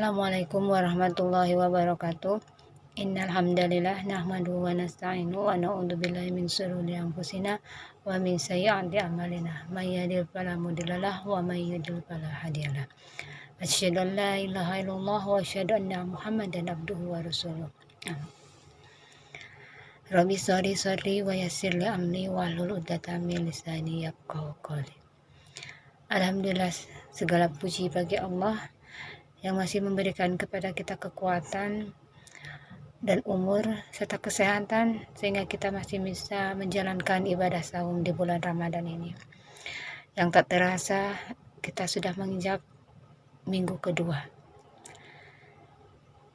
Assalamualaikum warahmatullahi wabarakatuh. Innal hamdalillah nahmaduhu wa nasta'inuhu wa na'udzu billahi min shururi anfusina wa min sayyiati a'malina. May yahdihillahu fala mudhillalah wa may yudhlil fala hadiyalah. Asyhadu an la ilaha illallah wa asyhadu anna Muhammadan abduhu wa rasuluh. Rabbi sholli wa yassir li amri wahlul 'uqdatam min lisani yafqahu qawli. Alhamdulillah, segala puji bagi Allah yang masih memberikan kepada kita kekuatan dan umur serta kesehatan sehingga kita masih bisa menjalankan ibadah saum di bulan Ramadan ini. Yang tak terasa kita sudah menginjak minggu kedua.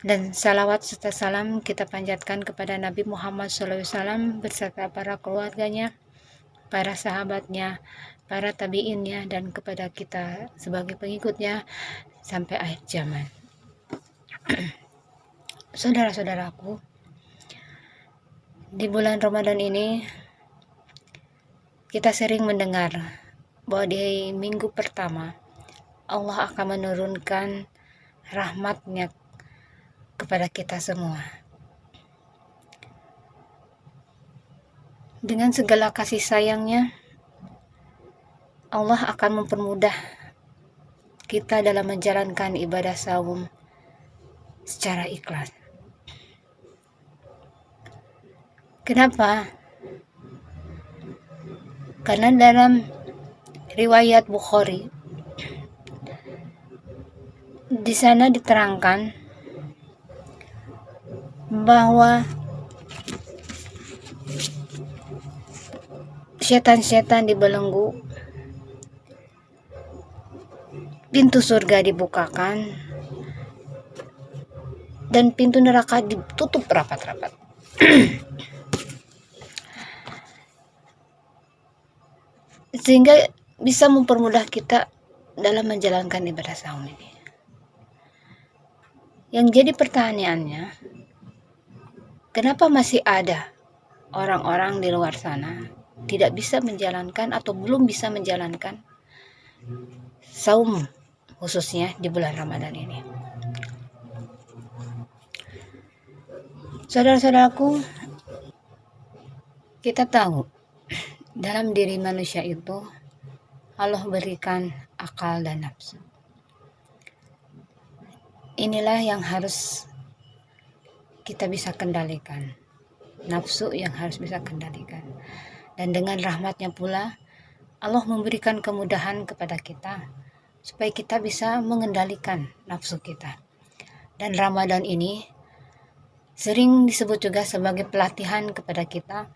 Dan salawat serta salam kita panjatkan kepada Nabi Muhammad SAW beserta para keluarganya, para sahabatnya, para tabi'innya, dan kepada kita sebagai pengikutnya sampai akhir zaman. Saudara-saudaraku, di bulan Ramadan ini kita sering mendengar bahwa di minggu pertama Allah akan menurunkan rahmat-Nya kepada kita semua. Dengan segala kasih sayang-Nya, Allah akan mempermudah kita dalam menjalankan ibadah saum secara ikhlas. Kenapa? Karena dalam riwayat Bukhari di sana diterangkan bahwa setan-setan dibelenggu, pintu surga dibukakan, dan pintu neraka ditutup rapat-rapat. Sehingga bisa mempermudah kita dalam menjalankan ibadah saum ini. Yang jadi pertanyaannya, kenapa masih ada orang-orang di luar sana tidak bisa menjalankan atau belum bisa menjalankan saum khususnya di bulan Ramadan ini? Saudara-saudaraku, kita tahu dalam diri manusia itu Allah berikan akal dan nafsu. Inilah yang harus kita bisa kendalikan, nafsu yang harus bisa kendalikan. Dan dengan rahmat-Nya pula Allah memberikan kemudahan kepada kita supaya kita bisa mengendalikan nafsu kita. Dan Ramadan ini sering disebut juga sebagai pelatihan kepada kita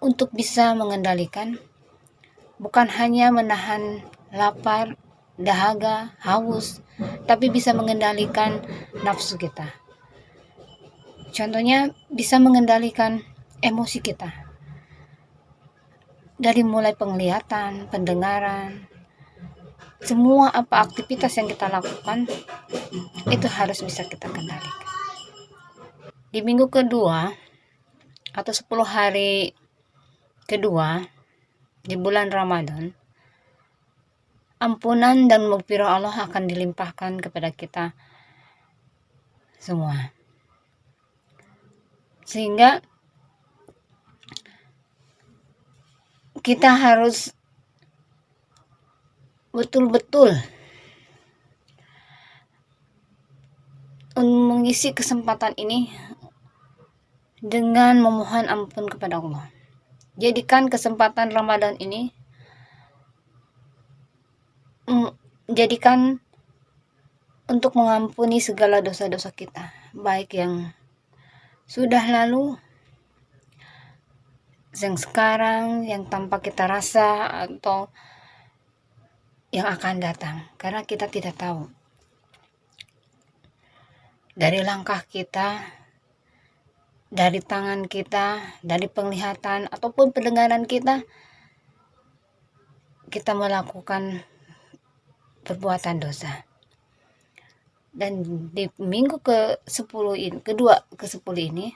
untuk bisa mengendalikan, bukan hanya menahan lapar, dahaga, haus, tapi bisa mengendalikan nafsu kita. Contohnya bisa mengendalikan emosi kita. Dari mulai penglihatan, pendengaran, semua apa aktivitas yang kita lakukan itu harus bisa kita kendalikan. Di minggu kedua atau 10 hari kedua di bulan Ramadan, ampunan dan maghfirah Allah akan dilimpahkan kepada kita semua. Sehingga kita harus betul-betul mengisi kesempatan ini dengan memohon ampun kepada Allah. Jadikan kesempatan Ramadan ini jadikan untuk mengampuni segala dosa-dosa kita, baik yang sudah lalu, yang sekarang, yang tanpa kita rasa, atau yang akan datang. Karena kita tidak tahu dari langkah kita, dari tangan kita, dari penglihatan ataupun pendengaran kita melakukan perbuatan dosa. Dan di minggu ke-10 ini,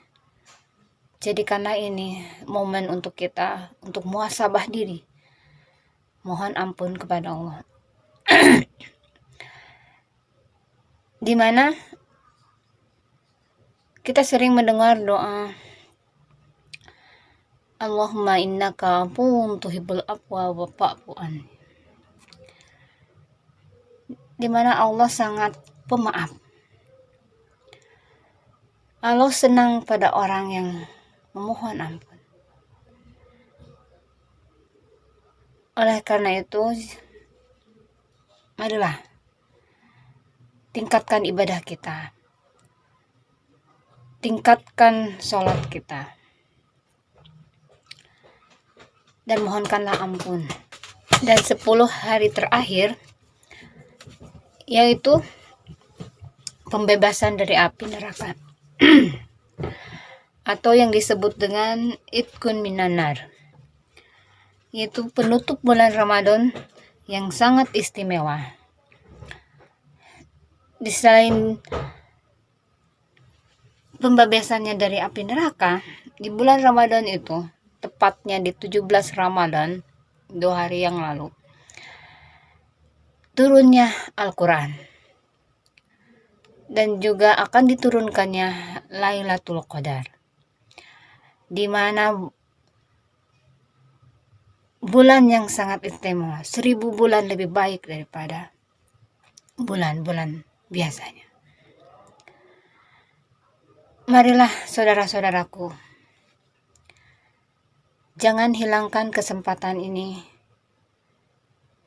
jadikanlah ini momen untuk kita untuk muhasabah diri, mohon ampun kepada Allah. di mana kita sering mendengar doa Allahumma innaka afuwun tuhibbul afwa fa'fu anni, di mana Allah sangat pemaaf. Allah senang pada orang yang memohon ampun. Oleh karena itu, marilah tingkatkan ibadah kita, tingkatkan sholat kita, dan mohonkanlah ampun. Dan 10 hari terakhir, yaitu pembebasan dari api neraka atau yang disebut dengan Itqun minan nar, yaitu penutup bulan Ramadan yang sangat istimewa. Di selain pembebasannya dari api neraka, di bulan Ramadan itu, tepatnya di 17 Ramadan, 2 hari yang lalu, turunnya Al-Quran, dan juga akan diturunkannya Lailatul Qadar, di mana bulan yang sangat istimewa, 1000 bulan lebih baik daripada bulan-bulan biasanya. Marilah saudara-saudaraku, jangan hilangkan kesempatan ini,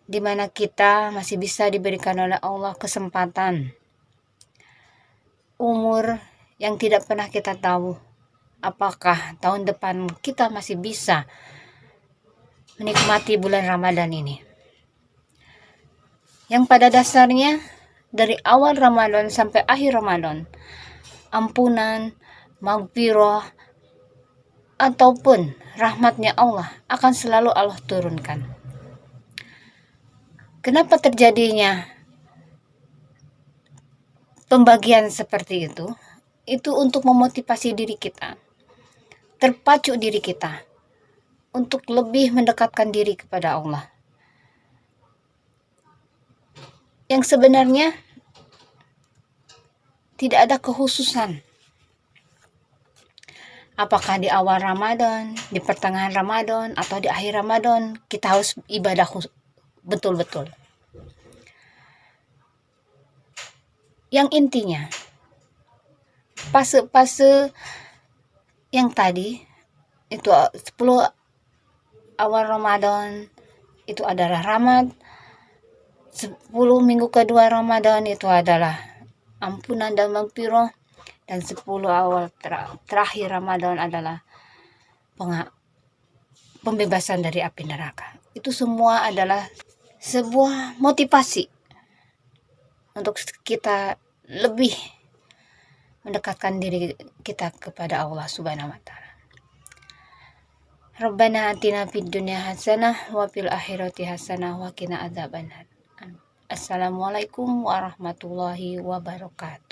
di mana kita masih bisa diberikan oleh Allah kesempatan, umur yang tidak pernah kita tahu apakah tahun depan kita masih bisa menikmati bulan Ramadan ini, yang pada dasarnya dari awal Ramadan sampai akhir Ramadan, ampunan, maghfirah, ataupun rahmatnya Allah akan selalu Allah turunkan. Kenapa terjadinya pembagian seperti itu? Itu untuk memotivasi diri kita, terpacu diri kita untuk lebih mendekatkan diri kepada Allah. Yang sebenarnya tidak ada kekhususan. Apakah di awal Ramadan, di pertengahan Ramadan, atau di akhir Ramadan, kita harus ibadah betul-betul. Yang intinya, fase-fase yang tadi, itu 10 awal Ramadan, itu adalah rahmat. 10 minggu kedua Ramadan itu adalah ampunan dan maghfirah, dan 10 awal terakhir Ramadan adalah pembebasan dari api neraka. Itu semua adalah sebuah motivasi untuk kita lebih mendekatkan diri kita kepada Allah Subhanahu wa Ta'ala. Rabbana atina fid dunya hasanah wa fil akhirati hasanah wa qina adzabannar. Assalamualaikum warahmatullahi wabarakatuh.